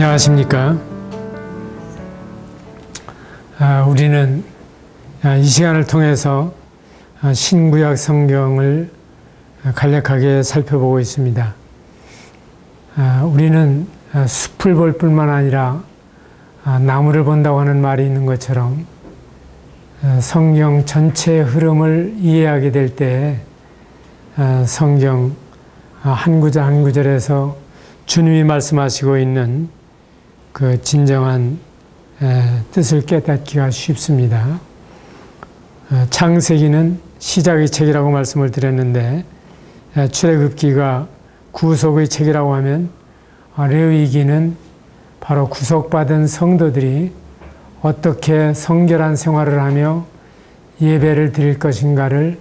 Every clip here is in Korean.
안녕하십니까. 우리는 이 시간을 통해서 신구약 성경을 간략하게 살펴보고 있습니다. 우리는 숲을 볼 뿐만 아니라 나무를 본다고 하는 말이 있는 것처럼 성경 전체의 흐름을 이해하게 될 때 성경 한 구절 한 구절에서 주님이 말씀하시고 있는 그 진정한 뜻을 깨닫기가 쉽습니다. 창세기는 시작의 책이라고 말씀을 드렸는데 출애굽기가 구속의 책이라고 하면 레위기는 바로 구속받은 성도들이 어떻게 성결한 생활을 하며 예배를 드릴 것인가를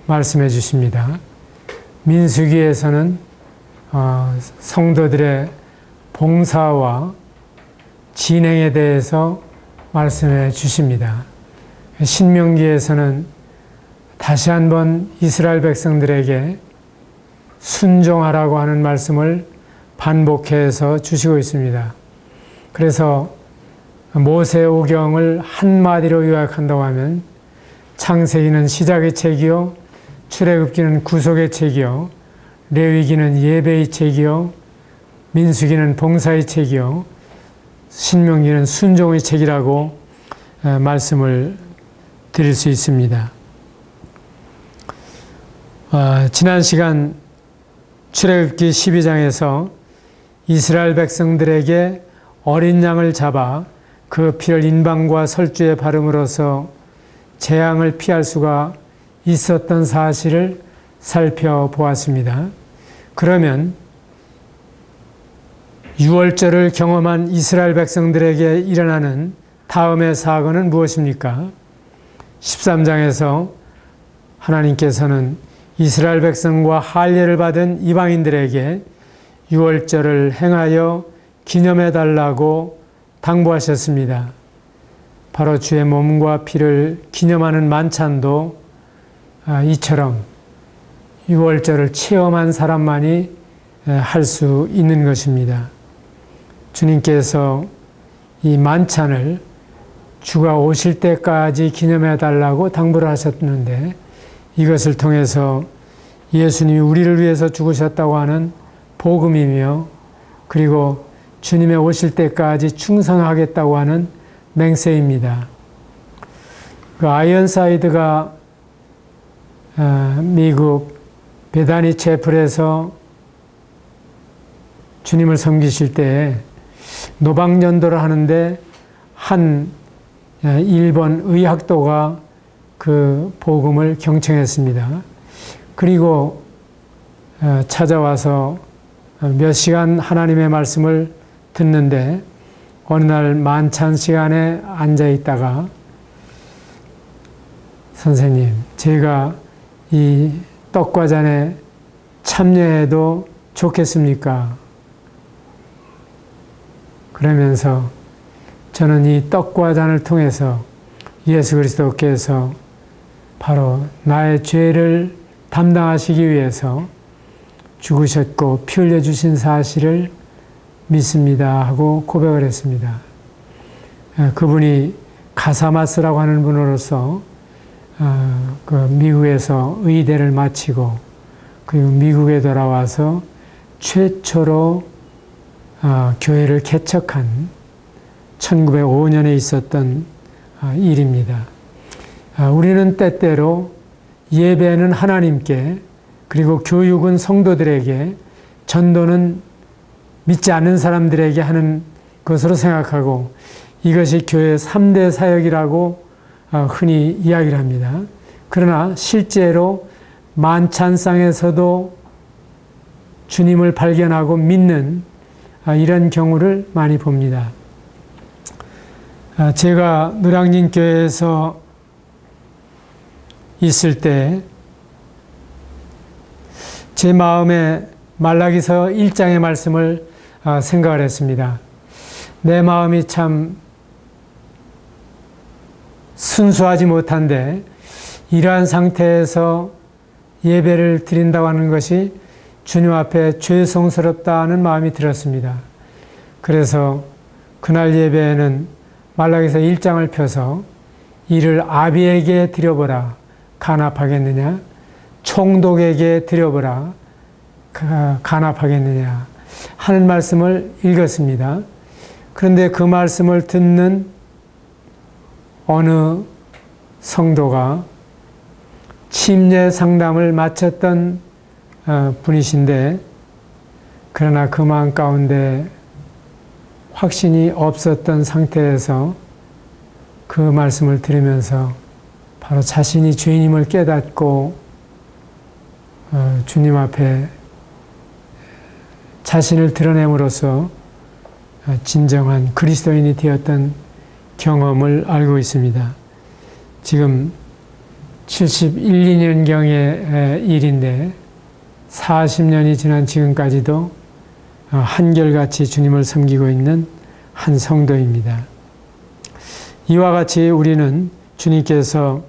말씀해 주십니다. 민수기에서는 성도들의 봉사와 진행에 대해서 말씀해 주십니다. 신명기에서는 다시 한번 이스라엘 백성들에게 순종하라고 하는 말씀을 반복해서 주시고 있습니다. 그래서 모세오경을 한마디로 요약한다고 하면 창세기는 시작의 책이요, 출애굽기는 구속의 책이요, 레위기는 예배의 책이요, 민수기는 봉사의 책이요, 신명기는 순종의 책이라고 말씀을 드릴 수 있습니다. 지난 시간 출애굽기 12장에서 이스라엘 백성들에게 어린 양을 잡아 그 피를 인방과 설주에 바름으로써 재앙을 피할 수가 있었던 사실을 살펴보았습니다. 그러면 유월절을 경험한 이스라엘 백성들에게 일어나는 다음의 사건은 무엇입니까? 13장에서 하나님께서는 이스라엘 백성과 할례를 받은 이방인들에게 유월절을 행하여 기념해 달라고 당부하셨습니다. 바로 주의 몸과 피를 기념하는 만찬도 이처럼 유월절을 체험한 사람만이 할 수 있는 것입니다. 주님께서 이 만찬을 주가 오실 때까지 기념해 달라고 당부를 하셨는데 이것을 통해서 예수님이 우리를 위해서 죽으셨다고 하는 복음이며 그리고 주님의 오실 때까지 충성하겠다고 하는 맹세입니다. 그 아이언사이드가 미국 베다니 채플에서 주님을 섬기실 때 노방전도를 하는데 한 일본 의학도가 그 복음을 경청했습니다. 그리고 찾아와서 몇 시간 하나님의 말씀을 듣는데 어느 날 만찬 시간에 앉아 있다가 선생님, 제가 이 떡과 잔에 참여해도 좋겠습니까? 그러면서 저는 이 떡과 잔을 통해서 예수 그리스도께서 바로 나의 죄를 담당하시기 위해서 죽으셨고 피 흘려주신 사실을 믿습니다 하고 고백을 했습니다. 그분이 가사마스라고 하는 분으로서 그 미국에서 의대를 마치고 그리고 미국에 돌아와서 최초로 교회를 개척한 1905년에 있었던 일입니다. 우리는 때때로 예배는 하나님께 그리고 교육은 성도들에게 전도는 믿지 않는 사람들에게 하는 것으로 생각하고 이것이 교회의 3대 사역이라고 흔히 이야기를 합니다. 그러나 실제로 만찬상에서도 주님을 발견하고 믿는 이런 경우를 많이 봅니다. 제가 노량진교회에서 있을 때 제 마음에 말라기서 1장의 말씀을 생각을 했습니다. 내 마음이 참 순수하지 못한데 이러한 상태에서 예배를 드린다고 하는 것이 주님 앞에 죄송스럽다는 마음이 들었습니다. 그래서 그날 예배에는 말라기서 1장을 펴서 이를 아비에게 드려보라 간합하겠느냐, 총독에게 드려보라 간합하겠느냐 하는 말씀을 읽었습니다. 그런데 그 말씀을 듣는 어느 성도가 침례 상담을 마쳤던 분이신데, 그러나 그 마음 가운데 확신이 없었던 상태에서 그 말씀을 들으면서 바로 자신이 죄인임을 깨닫고 주님 앞에 자신을 드러냄으로써 진정한 그리스도인이 되었던 경험을 알고 있습니다. 지금 71, 2년경의 일인데 40년이 지난 지금까지도 한결같이 주님을 섬기고 있는 한 성도입니다. 이와 같이 우리는 주님께서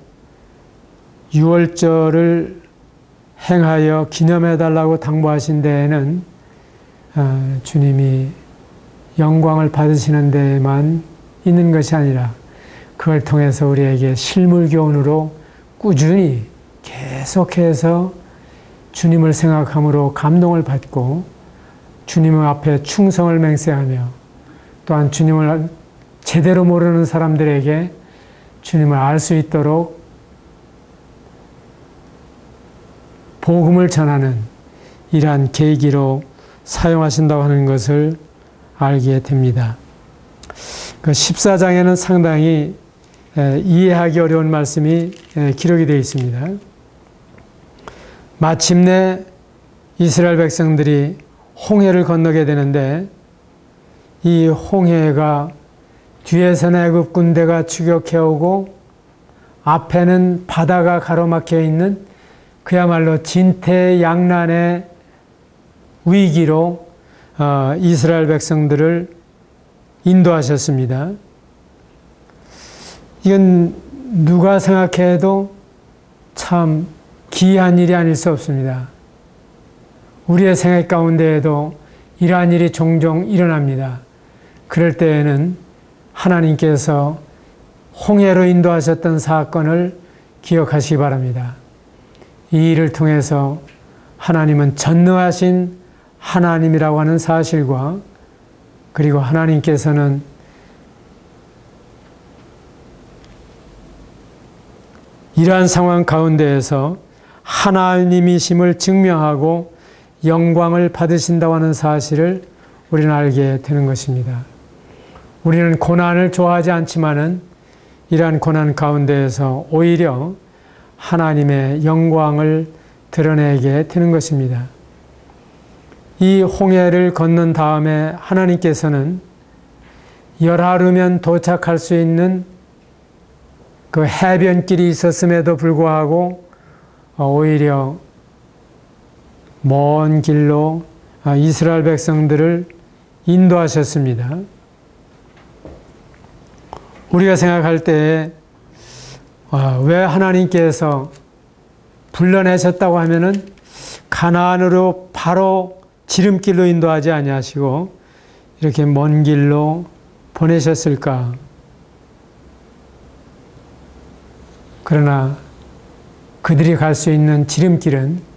유월절을 행하여 기념해달라고 당부하신 데에는 주님이 영광을 받으시는 데에만 있는 것이 아니라 그걸 통해서 우리에게 실물교훈으로 꾸준히 계속해서 주님을 생각함으로 감동을 받고 주님 앞에 충성을 맹세하며 또한 주님을 제대로 모르는 사람들에게 주님을 알 수 있도록 복음을 전하는 이러한 계기로 사용하신다고 하는 것을 알게 됩니다. 그 14장에는 상당히 이해하기 어려운 말씀이 기록이 되어 있습니다. 마침내 이스라엘 백성들이 홍해를 건너게 되는데 이 홍해가 뒤에서는 애굽 군대가 추격해오고 앞에는 바다가 가로막혀 있는 그야말로 진퇴양난의 위기로 이스라엘 백성들을 인도하셨습니다. 이건 누가 생각해도 참 기이한 일이 아닐 수 없습니다. 우리의 생각 가운데에도 이러한 일이 종종 일어납니다. 그럴 때에는 하나님께서 홍해로 인도하셨던 사건을 기억하시기 바랍니다. 이 일을 통해서 하나님은 전능하신 하나님이라고 하는 사실과 그리고 하나님께서는 이러한 상황 가운데에서 하나님이심을 증명하고 영광을 받으신다고 하는 사실을 우리는 알게 되는 것입니다. 우리는 고난을 좋아하지 않지만은 이러한 고난 가운데에서 오히려 하나님의 영광을 드러내게 되는 것입니다. 이 홍해를 건넌 다음에 하나님께서는 열하루면 도착할 수 있는 그 해변길이 있었음에도 불구하고 오히려 먼 길로 이스라엘 백성들을 인도하셨습니다. 우리가 생각할 때에 왜 하나님께서 불러내셨다고 하면은 가나안으로 바로 지름길로 인도하지 아니하시고 이렇게 먼 길로 보내셨을까? 그러나 그들이 갈 수 있는 지름길은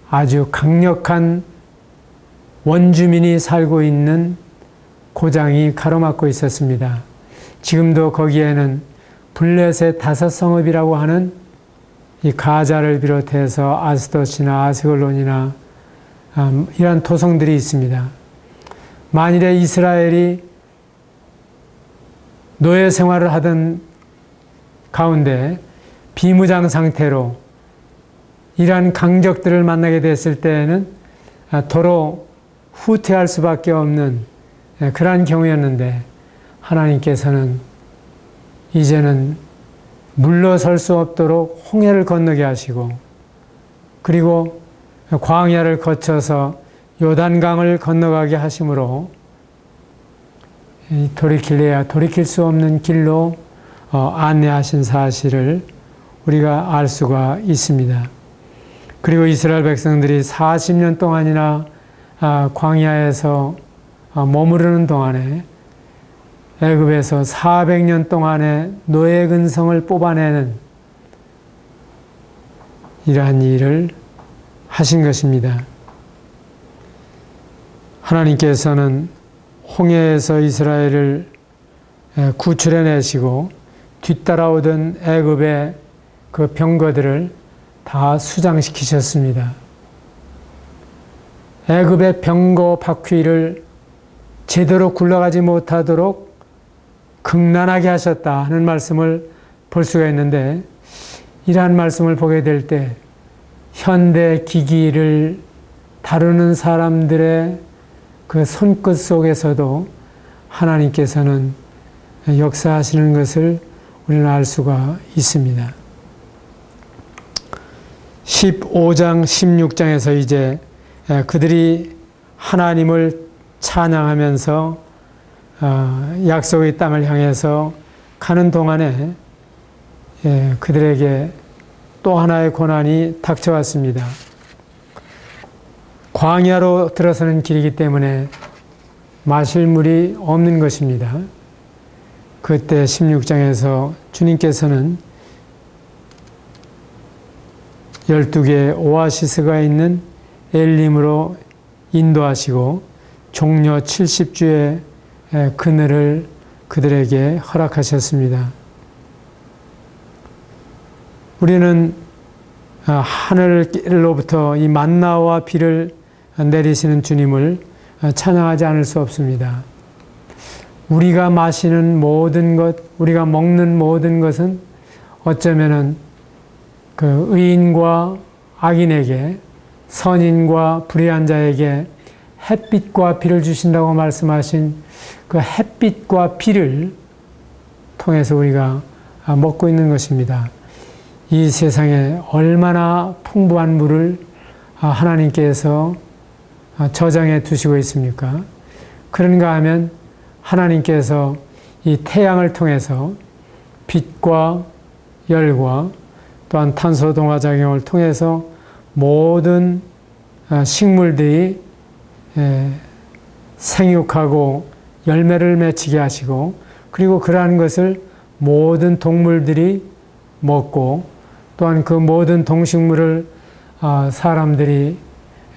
아주 강력한 원주민이 살고 있는 고장이 가로막고 있었습니다. 지금도 거기에는 블레셋 다섯 성읍이라고 하는 이 가자를 비롯해서 아스돗이나 아스글론이나 이러한 토성들이 있습니다. 만일에 이스라엘이 노예 생활을 하던 가운데 비무장 상태로 이러한 강적들을 만나게 됐을 때에는 도로 후퇴할 수밖에 없는 그러한 경우였는데 하나님께서는 이제는 물러설 수 없도록 홍해를 건너게 하시고 그리고 광야를 거쳐서 요단강을 건너가게 하심으로 돌이킬래야 돌이킬 수 없는 길로 안내하신 사실을 우리가 알 수가 있습니다. 그리고 이스라엘 백성들이 40년 동안이나 광야에서 머무르는 동안에 애굽에서 400년 동안의 노예 근성을 뽑아내는 이러한 일을 하신 것입니다. 하나님께서는 홍해에서 이스라엘을 구출해 내시고 뒤따라오던 애굽의 그 병거들을 다 수장시키셨습니다. 애굽의 병거 바퀴를 제대로 굴러가지 못하도록 극난하게 하셨다 하는 말씀을 볼 수가 있는데, 이러한 말씀을 보게 될 때 현대 기기를 다루는 사람들의 그 손끝 속에서도 하나님께서는 역사하시는 것을 우리는 알 수가 있습니다. 15장, 16장에서 이제 그들이 하나님을 찬양하면서 약속의 땅을 향해서 가는 동안에 그들에게 또 하나의 고난이 닥쳐왔습니다. 광야로 들어서는 길이기 때문에 마실 물이 없는 것입니다. 그때 16장에서 주님께서는 12개의 오아시스가 있는 엘림으로 인도하시고 종려 70주의 그늘을 그들에게 허락하셨습니다. 우리는 하늘로부터 이 만나와 비를 내리시는 주님을 찬양하지 않을 수 없습니다. 우리가 마시는 모든 것, 우리가 먹는 모든 것은 어쩌면은 그 의인과 악인에게, 선인과 불의한 자에게 햇빛과 비를 주신다고 말씀하신 그 햇빛과 비를 통해서 우리가 먹고 있는 것입니다. 이 세상에 얼마나 풍부한 물을 하나님께서 저장해 두시고 있습니까? 그런가 하면 하나님께서 이 태양을 통해서 빛과 열과 또한 탄소 동화 작용을 통해서 모든 식물들이 생육하고 열매를 맺히게 하시고, 그리고 그러한 것을 모든 동물들이 먹고, 또한 그 모든 동식물을 사람들이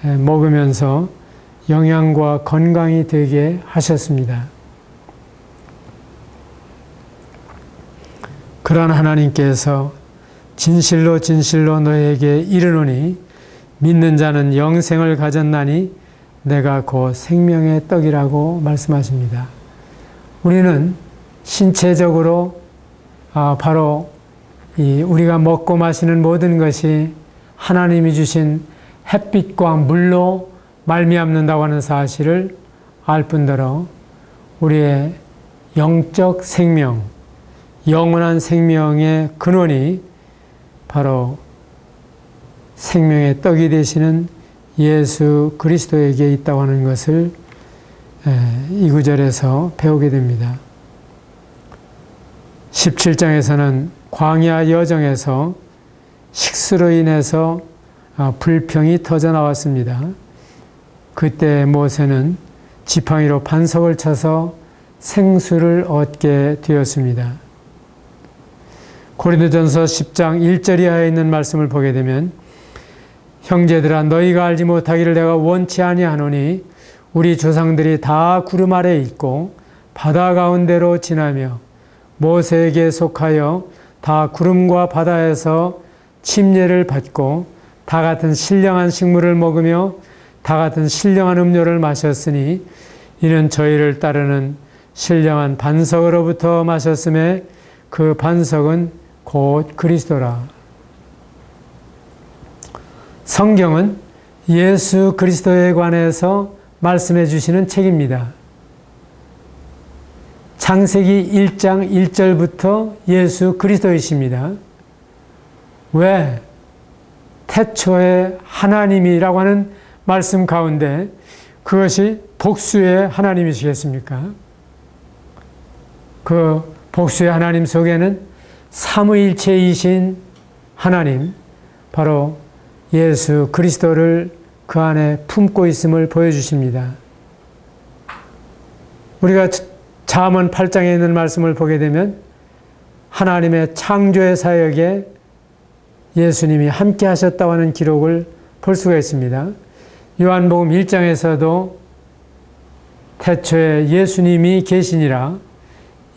먹으면서 영양과 건강이 되게 하셨습니다. 그러한 하나님께서 진실로 진실로 너희에게 이르노니 믿는 자는 영생을 가졌나니 내가 곧 생명의 떡이라고 말씀하십니다. 우리는 신체적으로 바로 우리가 먹고 마시는 모든 것이 하나님이 주신 햇빛과 물로 말미암는다고 하는 사실을 알 뿐더러 우리의 영적 생명, 영원한 생명의 근원이 바로 생명의 떡이 되시는 예수 그리스도에게 있다고 하는 것을 이 구절에서 배우게 됩니다. 17장에서는 광야 여정에서 식수로 인해서 불평이 터져 나왔습니다. 그때 모세는 지팡이로 반석을 쳐서 생수를 얻게 되었습니다. 고린도전서 10장 1절 이하에 있는 말씀을 보게 되면, 형제들아 너희가 알지 못하기를 내가 원치 아니하노니 우리 조상들이 다 구름 아래 있고 바다 가운데로 지나며 모세에게 속하여 다 구름과 바다에서 침례를 받고 다 같은 신령한 식물을 먹으며 다 같은 신령한 음료를 마셨으니 이는 저희를 따르는 신령한 반석으로부터 마셨음에 그 반석은 곧 그리스도라. 성경은 예수 그리스도에 관해서 말씀해 주시는 책입니다. 창세기 1장 1절부터 예수 그리스도이십니다. 왜? 태초에 하나님이라고 하는 말씀 가운데 그것이 복수의 하나님이시겠습니까? 그 복수의 하나님 속에는 삼위일체이신 하나님, 바로 예수 그리스도를 그 안에 품고 있음을 보여주십니다. 우리가 잠언 8장에 있는 말씀을 보게 되면 하나님의 창조의 사역에 예수님이 함께 하셨다고 하는 기록을 볼 수가 있습니다. 요한복음 1장에서도 태초에 예수님이 계시니라,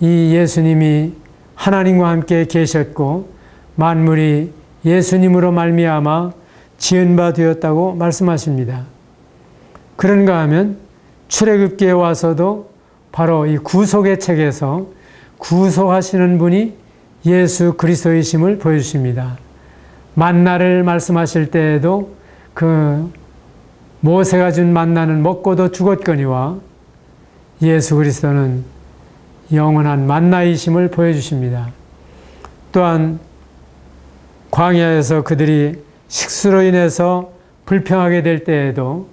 이 예수님이 하나님과 함께 계셨고 만물이 예수님으로 말미암아 지은 바 되었다고 말씀하십니다. 그런가 하면 출애굽기에 와서도 바로 이 구속의 책에서 구속하시는 분이 예수 그리스도이심을 보여주십니다. 만나를 말씀하실 때에도 그 모세가 준 만나는 먹고도 죽었거니와 예수 그리스도는 영원한 만나이심을 보여주십니다. 또한 광야에서 그들이 식수로 인해서 불평하게 될 때에도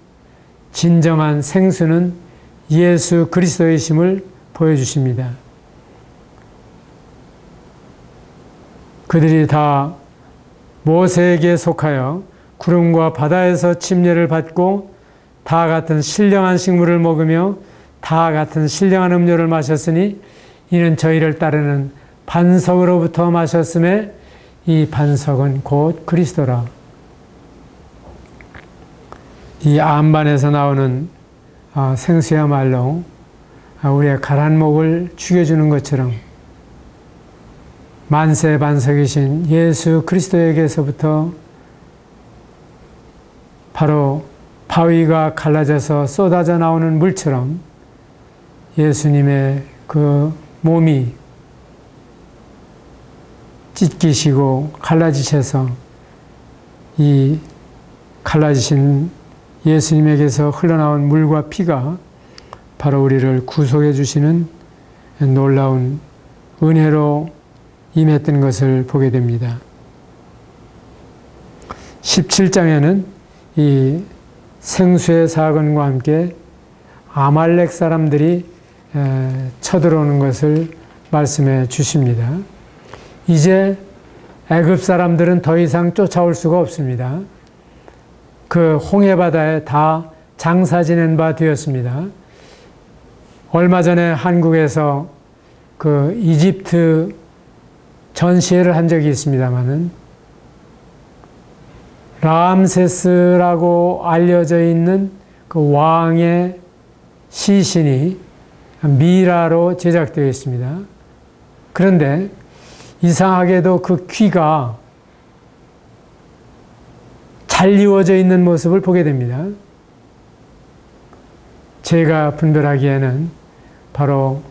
진정한 생수는 예수 그리스도이심을 보여주십니다. 그들이 다 모세에게 속하여 구름과 바다에서 침례를 받고 다 같은 신령한 식물을 먹으며 다 같은 신령한 음료를 마셨으니 이는 저희를 따르는 반석으로부터 마셨음에 이 반석은 곧 그리스도라. 이 암반에서 나오는 생수야말로 우리의 가란 목을 죽여주는 것처럼 만세 반석이신 예수 그리스도에게서부터 바로 바위가 갈라져서 쏟아져 나오는 물처럼 예수님의 그 몸이 찢기시고 갈라지셔서 이 갈라지신 예수님에게서 흘러나온 물과 피가 바로 우리를 구속해 주시는 놀라운 은혜로 임했던 것을 보게 됩니다. 17장에는 이 생수의 사건과 함께 아말렉 사람들이 쳐들어오는 것을 말씀해 주십니다. 이제 애굽 사람들은 더 이상 쫓아올 수가 없습니다. 그 홍해바다에 다 장사 지낸 바 되었습니다. 얼마 전에 한국에서 그 이집트 전시회를 한 적이 있습니다만은 람세스라고 알려져 있는 그 왕의 시신이 미라로 제작되어 있습니다. 그런데 이상하게도 그 귀가 잘 이루어져 있는 모습을 보게 됩니다. 제가 분별하기에는 바로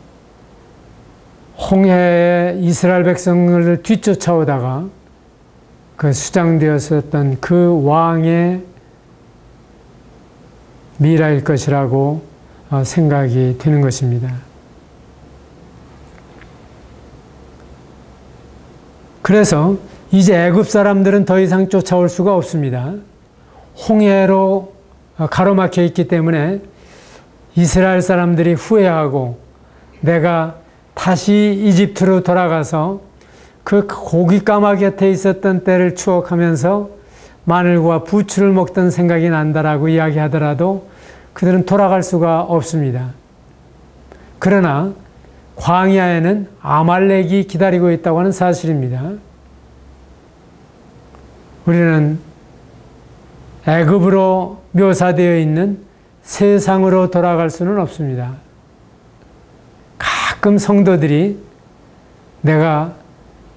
홍해에 이스라엘 백성을 뒤쫓아오다가 그 수장되었었던 그 왕의 미라일 것이라고 생각이 드는 것입니다. 그래서 이제 애굽 사람들은 더 이상 쫓아올 수가 없습니다. 홍해로 가로막혀 있기 때문에 이스라엘 사람들이 후회하고 내가 다시 이집트로 돌아가서 그 고기 까마 곁에 있었던 때를 추억하면서 마늘과 부추를 먹던 생각이 난다라고 이야기하더라도 그들은 돌아갈 수가 없습니다. 그러나 광야에는 아말렉이 기다리고 있다고 하는 사실입니다. 우리는 애굽으로 묘사되어 있는 세상으로 돌아갈 수는 없습니다. 가끔 성도들이 내가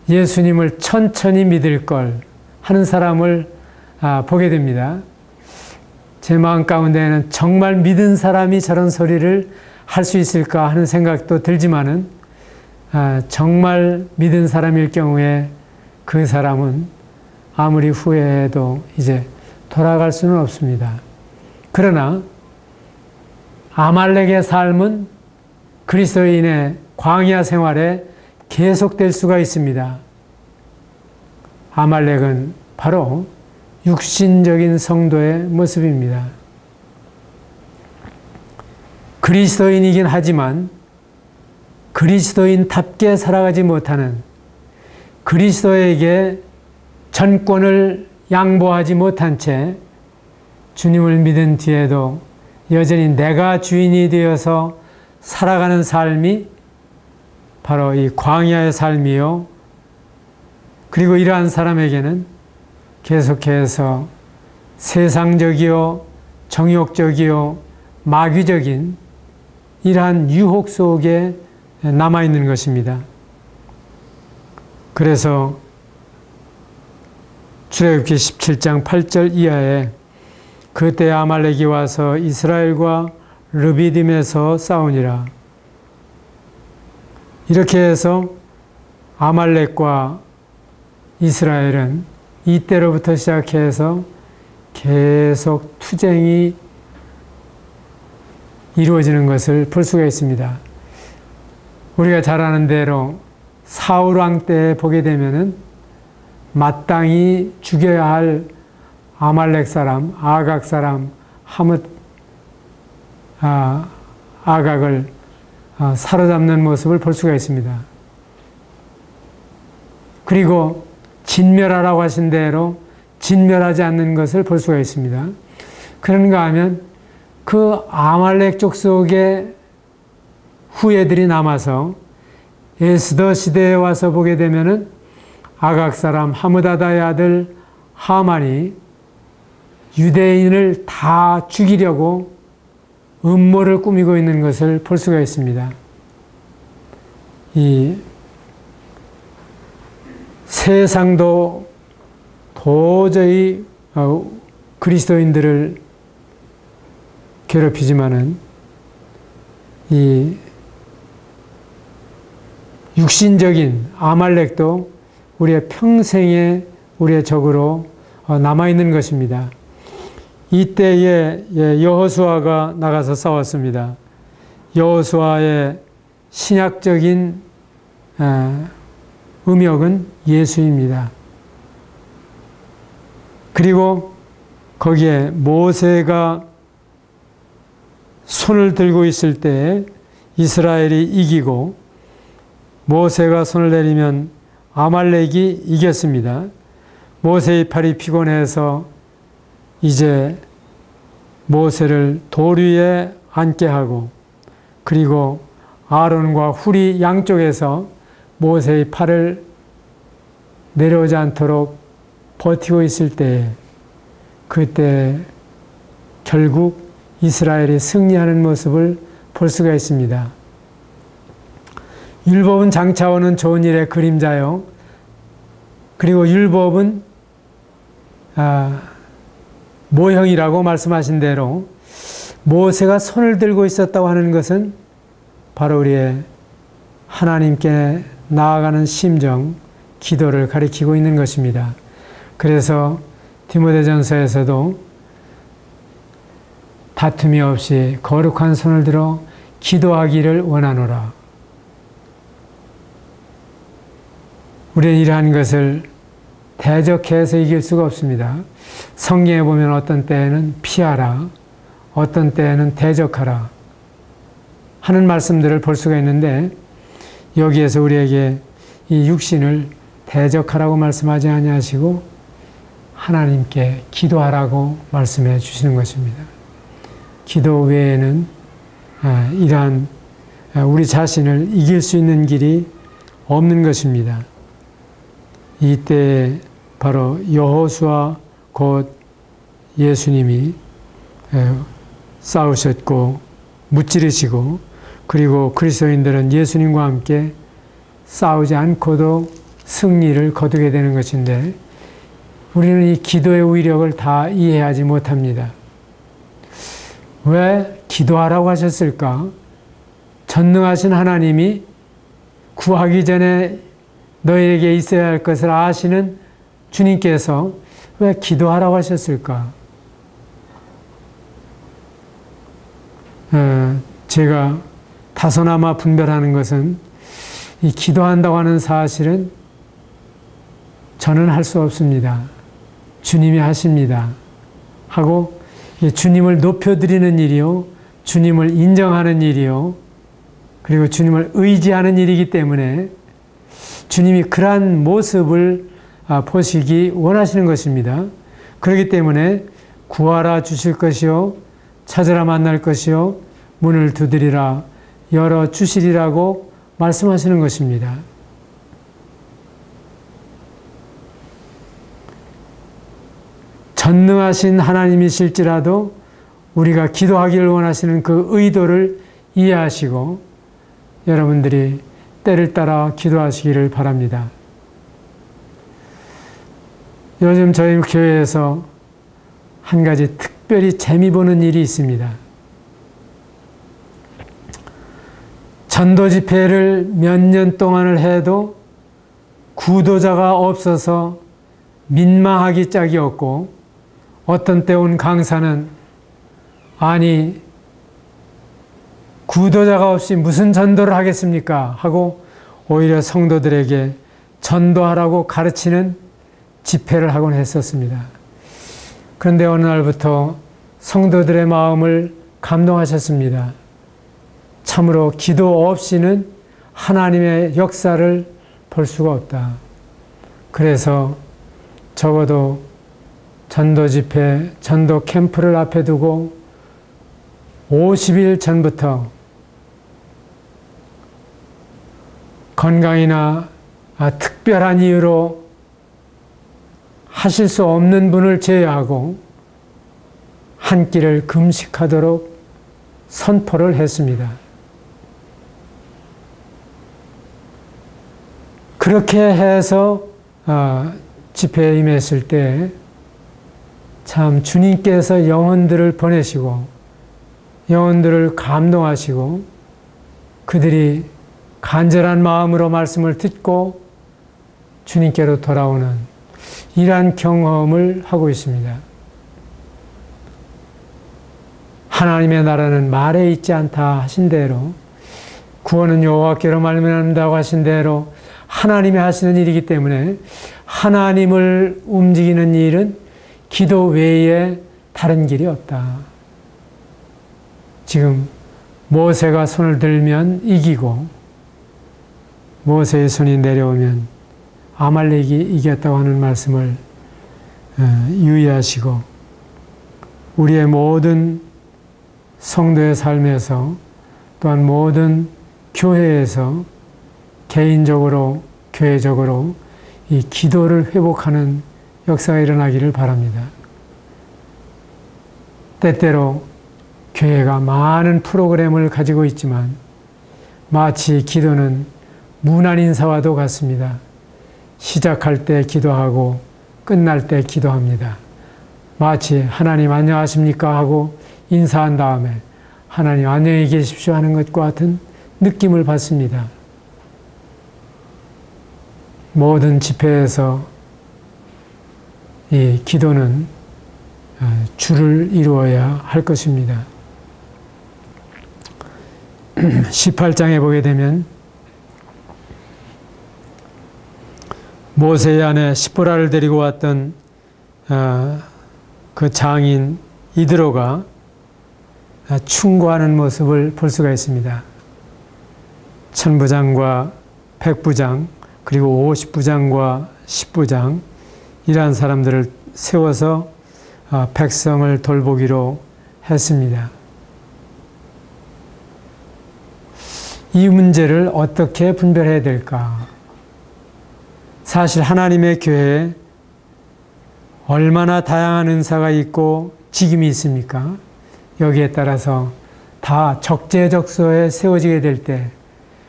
예수님을 천천히 믿을 걸 하는 사람을 보게 됩니다. 제 마음 가운데에는 정말 믿은 사람이 저런 소리를 할 수 있을까 하는 생각도 들지만은 정말 믿은 사람일 경우에 그 사람은 아무리 후회해도 이제 돌아갈 수는 없습니다. 그러나 아말렉의 삶은 그리스도인의 광야 생활에 계속될 수가 있습니다. 아말렉은 바로 육신적인 성도의 모습입니다. 그리스도인이긴 하지만 그리스도인답게 살아가지 못하는, 그리스도에게 전권을 양보하지 못한 채 주님을 믿은 뒤에도 여전히 내가 주인이 되어서 살아가는 삶이 바로 이 광야의 삶이요. 그리고 이러한 사람에게는 계속해서 세상적이요, 정욕적이요, 마귀적인 이러한 유혹 속에 남아있는 것입니다. 그래서 출애굽기 17장 8절 이하에 그때 아말렉이 와서 이스라엘과 르비딤에서 싸우니라. 이렇게 해서 아말렉과 이스라엘은 이때로부터 시작해서 계속 투쟁이 이루어지는 것을 볼 수가 있습니다. 우리가 잘 아는 대로 사울 왕 때 보게 되면은 마땅히 죽여야 할 아말렉 사람, 아각 사람, 아각을 사로잡는 모습을 볼 수가 있습니다. 그리고 진멸하라고 하신 대로 진멸하지 않는 것을 볼 수가 있습니다. 그런가 하면 그 아말렉 족 속에 후예들이 남아서 에스더 시대에 와서 보게 되면은 아각 사람 하므다다의 아들 하만이 유대인을 다 죽이려고 음모를 꾸미고 있는 것을 볼 수가 있습니다. 이 세상도 도저히 그리스도인들을 괴롭히지만은 이 육신적인 아말렉도 우리의 평생에 우리의 적으로 남아있는 것입니다. 이때에 여호수아가 나가서 싸웠습니다. 여호수아의 신약적인 음역은 예수입니다. 그리고 거기에 모세가 손을 들고 있을 때 이스라엘이 이기고 모세가 손을 내리면 아말렉이 이겼습니다. 모세의 팔이 피곤해서 이제 모세를 돌 위에 앉게 하고 그리고 아론과 훌이 양쪽에서 모세의 팔을 내려오지 않도록 버티고 있을 때 그때 결국 이스라엘이 승리하는 모습을 볼 수가 있습니다. 율법은 장차 오는 좋은 일의 그림자요. 그리고 율법은 모형이라고 말씀하신 대로 모세가 손을 들고 있었다고 하는 것은 바로 우리의 하나님께 나아가는 심정, 기도를 가리키고 있는 것입니다. 그래서 디모데전서에서도 다툼이 없이 거룩한 손을 들어 기도하기를 원하노라. 우리는 이러한 것을 대적해서 이길 수가 없습니다. 성경에 보면 어떤 때에는 피하라, 어떤 때에는 대적하라 하는 말씀들을 볼 수가 있는데 여기에서 우리에게 이 육신을 대적하라고 말씀하지 아니하시고 하나님께 기도하라고 말씀해 주시는 것입니다. 기도 외에는 이러한 우리 자신을 이길 수 있는 길이 없는 것입니다. 이때 바로 여호수아 곧 예수님이 싸우셨고 무찌르시고 그리고 그리스도인들은 예수님과 함께 싸우지 않고도 승리를 거두게 되는 것인데 우리는 이 기도의 위력을 다 이해하지 못합니다. 왜 기도하라고 하셨을까? 전능하신 하나님이 구하기 전에 너희에게 있어야 할 것을 아시는 주님께서 왜 기도하라고 하셨을까? 제가 다소나마 분별하는 것은 이 기도한다고 하는 사실은 저는 할 수 없습니다. 주님이 하십니다. 하고 주님을 높여드리는 일이요, 주님을 인정하는 일이요, 그리고 주님을 의지하는 일이기 때문에 주님이 그러한 모습을 보시기 원하시는 것입니다. 그렇기 때문에 구하라 주실 것이요 찾으라 만날 것이요 문을 두드리라 열어주시리라고 말씀하시는 것입니다. 전능하신 하나님이실지라도 우리가 기도하기를 원하시는 그 의도를 이해하시고 여러분들이 때를 따라 기도하시기를 바랍니다. 요즘 저희 교회에서 한 가지 특별히 재미 보는 일이 있습니다. 전도 집회를 몇 년 동안을 해도 구도자가 없어서 민망하기 짝이 없고 어떤 때 온 강사는 아니 구도자가 없이 무슨 전도를 하겠습니까? 하고 오히려 성도들에게 전도하라고 가르치는 집회를 하곤 했었습니다. 그런데 어느 날부터 성도들의 마음을 감동하셨습니다. 참으로 기도 없이는 하나님의 역사를 볼 수가 없다. 그래서 적어도 전도 집회, 전도 캠프를 앞에 두고 50일 전부터 건강이나 특별한 이유로 하실 수 없는 분을 제외하고 한 끼를 금식하도록 선포를 했습니다. 그렇게 해서 집회에 임했을 때 참 주님께서 영혼들을 보내시고 영혼들을 감동하시고 그들이 간절한 마음으로 말씀을 듣고 주님께로 돌아오는 이러한 경험을 하고 있습니다. 하나님의 나라는 말에 있지 않다 하신 대로 구원은 여호와께로 말미암는다고 하신 대로 하나님이 하시는 일이기 때문에 하나님을 움직이는 일은 기도 외에 다른 길이 없다. 지금 모세가 손을 들면 이기고 모세의 손이 내려오면 아말렉이 이겼다고 하는 말씀을 유의하시고 우리의 모든 성도의 삶에서 또한 모든 교회에서 개인적으로 교회적으로 이 기도를 회복하는 역사가 일어나기를 바랍니다. 때때로 교회가 많은 프로그램을 가지고 있지만 마치 기도는 문안 인사와도 같습니다. 시작할 때 기도하고 끝날 때 기도합니다. 마치 하나님 안녕하십니까 하고 인사한 다음에 하나님 안녕히 계십시오 하는 것과 같은 느낌을 받습니다. 모든 집회에서 이 기도는 주를 이루어야 할 것입니다. 18장에 보게 되면 모세의 아내 시보라를 데리고 왔던 그 장인 이드로가 충고하는 모습을 볼 수가 있습니다. 천부장과 백부장 그리고 50부장과 10부장 이러한 사람들을 세워서 백성을 돌보기로 했습니다. 이 문제를 어떻게 분별해야 될까? 사실 하나님의 교회에 얼마나 다양한 은사가 있고 직임이 있습니까? 여기에 따라서 다 적재적소에 세워지게 될 때,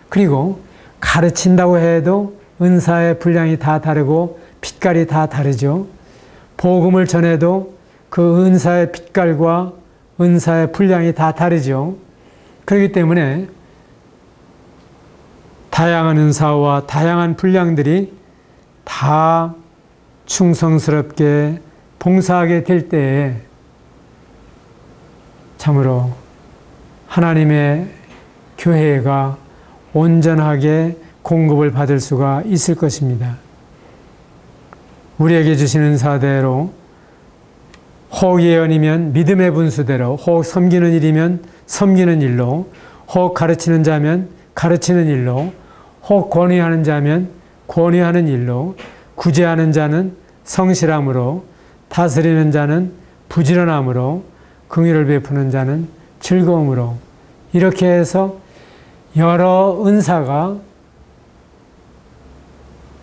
그리고 가르친다고 해도 은사의 분량이 다 다르고 빛깔이 다 다르죠. 복음을 전해도 그 은사의 빛깔과 은사의 분량이 다 다르죠. 그렇기 때문에 다양한 은사와 다양한 분량들이 다 충성스럽게 봉사하게 될 때에 참으로 하나님의 교회가 온전하게 공급을 받을 수가 있을 것입니다. 우리에게 주시는 은사대로 혹 예언이면 믿음의 분수대로, 혹 섬기는 일이면 섬기는 일로, 혹 가르치는 자면 가르치는 일로, 혹 권위하는 자면 권위하는 일로, 구제하는 자는 성실함으로, 다스리는 자는 부지런함으로, 긍휼을 베푸는 자는 즐거움으로, 이렇게 해서 여러 은사가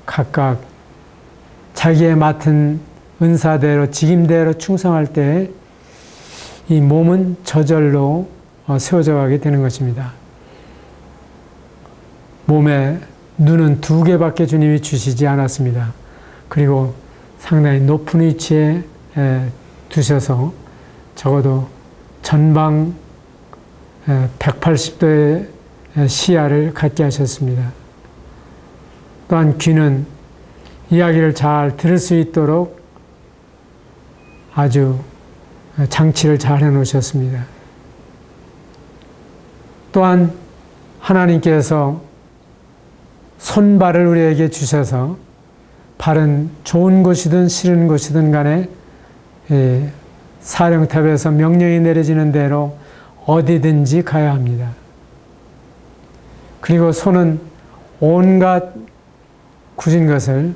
각각 자기의 맡은 은사대로 직임대로 충성할 때 이 몸은 저절로 세워져 가게 되는 것입니다. 몸에 눈은 2개밖에 주님이 주시지 않았습니다. 그리고 상당히 높은 위치에 두셔서 적어도 전방 180도의 시야를 갖게 하셨습니다. 또한 귀는 이야기를 잘 들을 수 있도록 아주 장치를 잘 해놓으셨습니다. 또한 하나님께서 손발을 우리에게 주셔서 발은 좋은 곳이든 싫은 곳이든 간에 사령탑에서 명령이 내려지는 대로 어디든지 가야 합니다. 그리고 손은 온갖 굳은 것을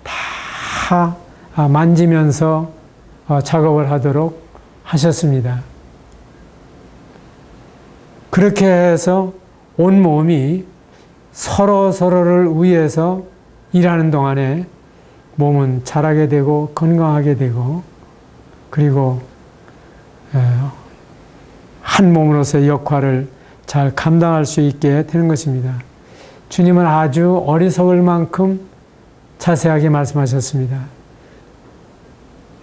다 만지면서 작업을 하도록 하셨습니다. 그렇게 해서 온 몸이 서로를 위해서 일하는 동안에 몸은 자라게 되고 건강하게 되고 그리고 한 몸으로서의 역할을 잘 감당할 수 있게 되는 것입니다. 주님은 아주 어리석을 만큼 자세하게 말씀하셨습니다.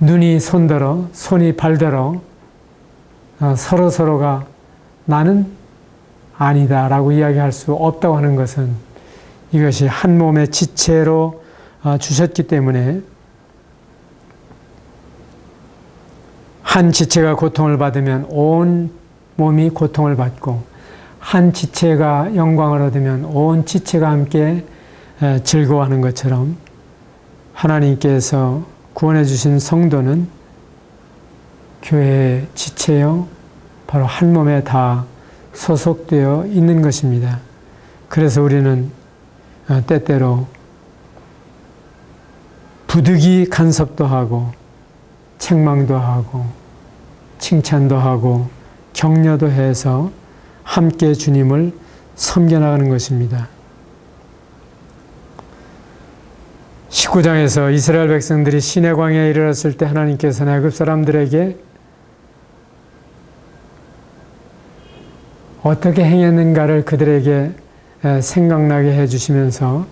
눈이 손더러 손이 발더러 서로가 나는 아니다 라고 이야기할 수 없다고 하는 것은 이것이 한 몸의 지체로 주셨기 때문에 한 지체가 고통을 받으면 온 몸이 고통을 받고 한 지체가 영광을 얻으면 온 지체가 함께 즐거워하는 것처럼 하나님께서 구원해 주신 성도는 교회의 지체요 바로 한 몸에 다 소속되어 있는 것입니다. 그래서 우리는 때때로 부득이 간섭도 하고 책망도 하고 칭찬도 하고 격려도 해서 함께 주님을 섬겨나가는 것입니다. 19장에서 이스라엘 백성들이 시내 광야에 이르렀을 때 하나님께서 애굽 사람들에게 어떻게 행했는가를 그들에게 생각나게 해주시면서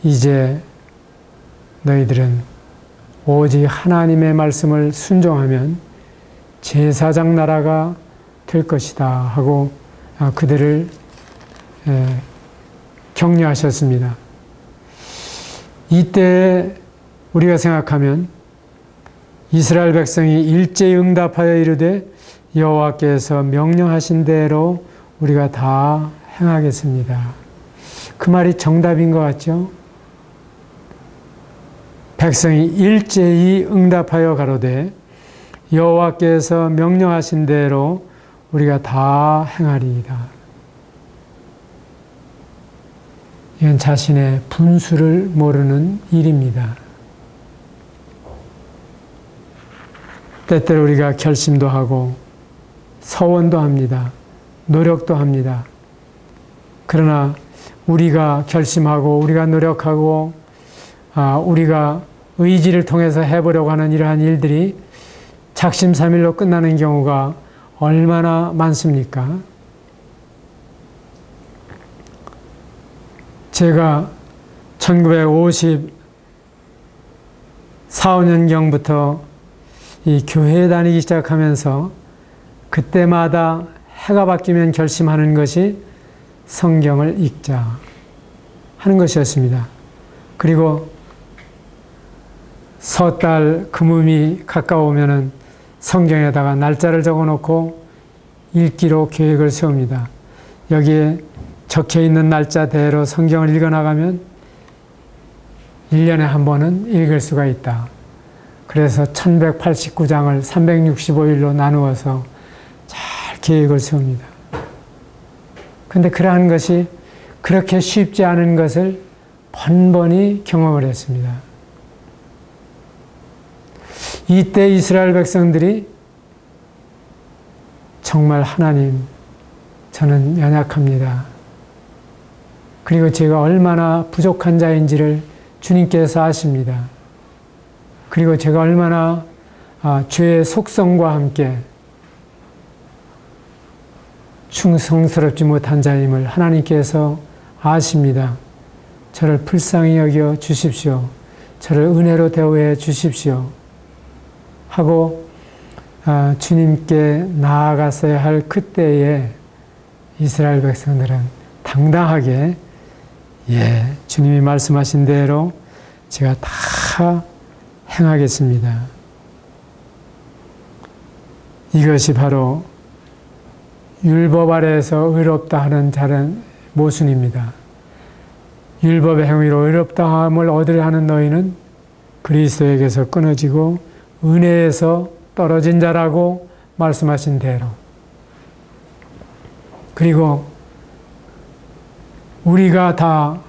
이제 너희들은 오직 하나님의 말씀을 순종하면 제사장 나라가 될 것이다 하고 그들을 격려하셨습니다. 이때 우리가 생각하면 이스라엘 백성이 일제히 응답하여 이르되 여호와께서 명령하신 대로 우리가 다 행하겠습니다. 그 말이 정답인 것 같죠? 백성이 일제히 응답하여 가로되 여호와께서 명령하신 대로 우리가 다 행하리이다. 이건 자신의 분수를 모르는 일입니다. 때때로 우리가 결심도 하고 서원도 합니다. 노력도 합니다. 그러나 우리가 결심하고 우리가 노력하고 우리가 의지를 통해서 해보려고 하는 이러한 일들이 작심삼일로 끝나는 경우가 얼마나 많습니까? 제가 1954, 5년경부터 이 교회에 다니기 시작하면서 그때마다 해가 바뀌면 결심하는 것이 성경을 읽자 하는 것이었습니다. 그리고 섣달 금음이 가까우면은 성경에다가 날짜를 적어놓고 읽기로 계획을 세웁니다. 여기에 적혀있는 날짜대로 성경을 읽어나가면 1년에 한 번은 읽을 수가 있다. 그래서 1189장을 365일로 나누어서 잘 계획을 세웁니다. 근데 그러한 것이 그렇게 쉽지 않은 것을 번번이 경험을 했습니다. 이때 이스라엘 백성들이 정말 하나님, 저는 연약합니다. 그리고 제가 얼마나 부족한 자인지를 주님께서 아십니다. 그리고 제가 얼마나 죄의 속성과 함께 충성스럽지 못한 자임을 하나님께서 아십니다. 저를 불쌍히 여겨 주십시오. 저를 은혜로 대우해 주십시오. 하고 주님께 나아갔어야 할 그때에 이스라엘 백성들은 당당하게 주님이 말씀하신 대로 제가 다 행하겠습니다. 이것이 바로 율법 아래에서 의롭다 하는 자는 모순입니다. 율법의 행위로 의롭다함을 얻으려 하는 너희는 그리스도에게서 끊어지고 은혜에서 떨어진 자라고 말씀하신 대로, 그리고 우리가 다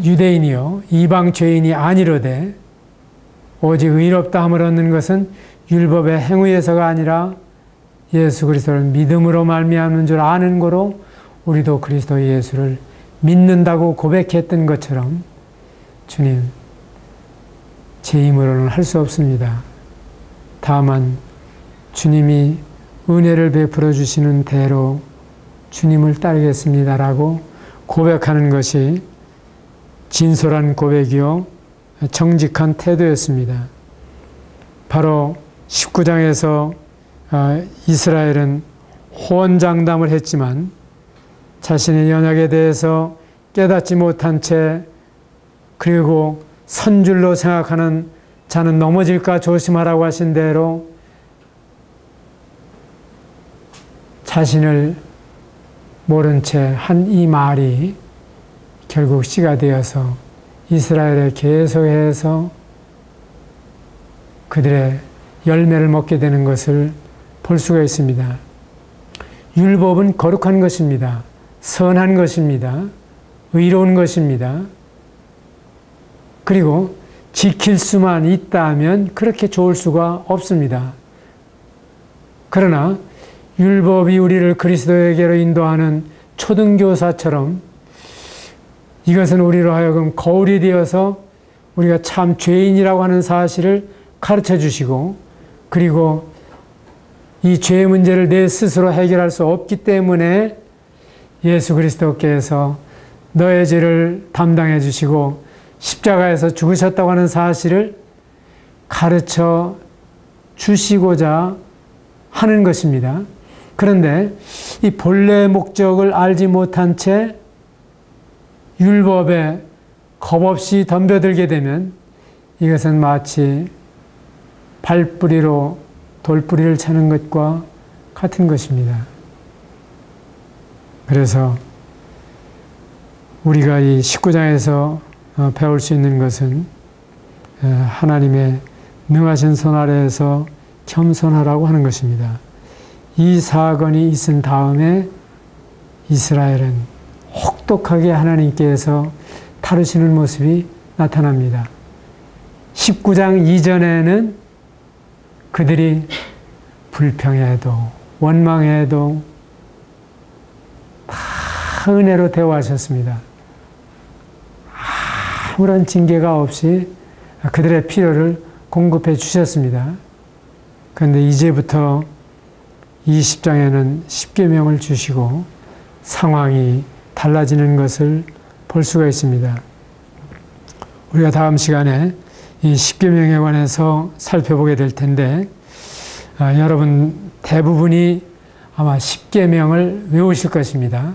유대인이요 이방 죄인이 아니로되 오직 의롭다함을 얻는 것은 율법의 행위에서가 아니라 예수 그리스도를 믿음으로 말미암는 줄 아는 거로 우리도 그리스도 예수를 믿는다고 고백했던 것처럼 주님, 제 힘으로는 할 수 없습니다. 다만 주님이 은혜를 베풀어 주시는 대로 주님을 따르겠습니다라고 고백하는 것이 진솔한 고백이요 정직한 태도였습니다. 바로 19장에서 이스라엘은 호언장담을 했지만 자신의 연약에 대해서 깨닫지 못한 채, 그리고 선줄로 생각하는 자는 넘어질까 조심하라고 하신 대로 자신을 모른 채 한 이 말이 결국 씨가 되어서 이스라엘에 계속해서 그들의 열매를 먹게 되는 것을 볼 수가 있습니다. 율법은 거룩한 것입니다. 선한 것입니다. 의로운 것입니다. 그리고 지킬 수만 있다면 그렇게 좋을 수가 없습니다. 그러나 율법이 우리를 그리스도에게로 인도하는 초등교사처럼 이것은 우리로 하여금 거울이 되어서 우리가 참 죄인이라고 하는 사실을 가르쳐 주시고, 그리고 이 죄의 문제를 내 스스로 해결할 수 없기 때문에 예수 그리스도께서 너의 죄를 담당해 주시고 십자가에서 죽으셨다고 하는 사실을 가르쳐 주시고자 하는 것입니다. 그런데 이 본래의 목적을 알지 못한 채 율법에 겁없이 덤벼들게 되면 이것은 마치 발뿌리로 돌뿌리를 차는 것과 같은 것입니다. 그래서 우리가 이 19장에서 배울 수 있는 것은 하나님의 능하신 손 아래에서 겸손하라고 하는 것입니다. 이 사건이 있은 다음에 이스라엘은 혹독하게 하나님께서 다루시는 모습이 나타납니다. 19장 이전에는 그들이 불평해도 원망해도 다 은혜로 대우하셨습니다. 아무런 징계가 없이 그들의 필요를 공급해 주셨습니다. 그런데 이제부터 20장에는 십계명을 주시고 상황이 달라지는 것을 볼 수가 있습니다. 우리가 다음 시간에 이 십계명에 관해서 살펴보게 될 텐데 여러분 대부분이 아마 십계명을 외우실 것입니다.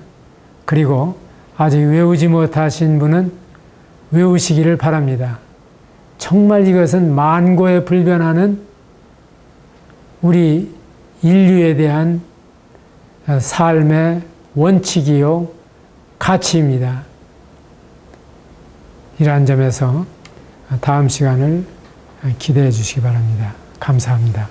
그리고 아직 외우지 못하신 분은 외우시기를 바랍니다. 정말 이것은 만고에 불변하는 우리 인류에 대한 삶의 원칙이요 가치입니다. 이러한 점에서 다음 시간을 기대해 주시기 바랍니다. 감사합니다.